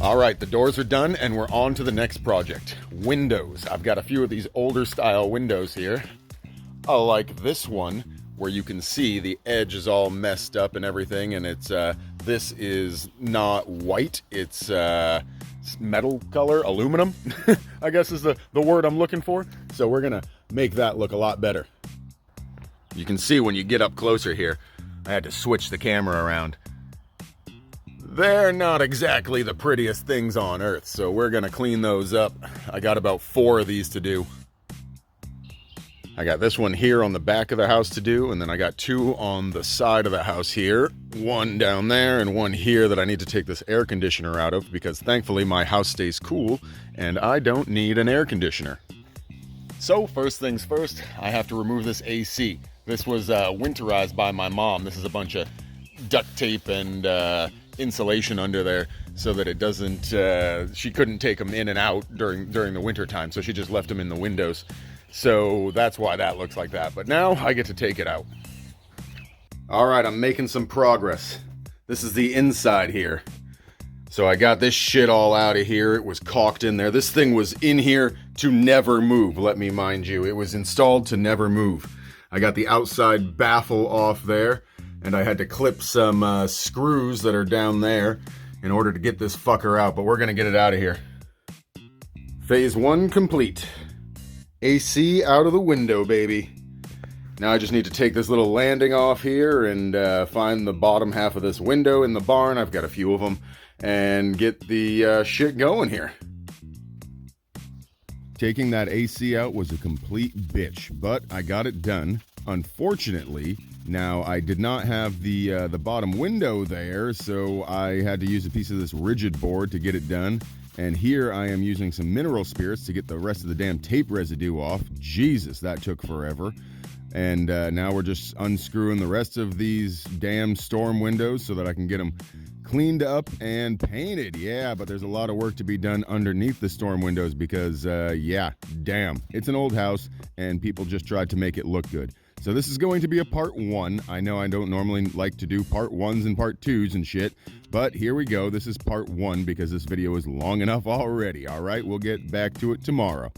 All right, the doors are done and we're on to the next project. Windows. I've got a few of these older style windows here. I like this one where you can see the edge is all messed up and everything, and it's this is not white, it's metal color, aluminum, I guess is the word I'm looking for. So we're gonna make that look a lot better. You can see when you get up closer here, I had to switch the camera around. They're not exactly the prettiest things on earth, so we're gonna clean those up. I got about 4 of these to do. I got this one here on the back of the house to do, and then I got 2 on the side of the house here. 1 down there and 1 here that I need to take this air conditioner out of because thankfully my house stays cool and I don't need an air conditioner. So first things first, I have to remove this AC. This was winterized by my mom. This is a bunch of duct tape and insulation under there so that it doesn't, she couldn't take them in and out during the winter time, so she just left them in the windows. So that's why that looks like that. But now I get to take it out. All right, I'm making some progress. This is the inside here. So I got this shit all out of here. It was caulked in there. This thing was in here to never move, let me mind you. It was installed to never move. I got the outside baffle off there, and I had to clip some screws that are down there in order to get this fucker out, but we're gonna get it out of here. Phase 1 complete. AC out of the window, baby. Now I just need to take this little landing off here and find the bottom half of this window in the barn. I've got a few of them, and get the shit going here. Taking that AC out was a complete bitch, but I got it done. Unfortunately, now I did not have the bottom window there, so I had to use a piece of this rigid board to get it done. And here I am using some mineral spirits to get the rest of the damn tape residue off. Jesus, that took forever. And now we're just unscrewing the rest of these damn storm windows so that I can get them cleaned up and painted. Yeah, but there's a lot of work to be done underneath the storm windows because, yeah, damn. It's an old house and people just tried to make it look good. So this is going to be a part 1. I know I don't normally like to do part 1s and part 2s and shit, but here we go. This is part 1 because this video is long enough already. All right, we'll get back to it tomorrow.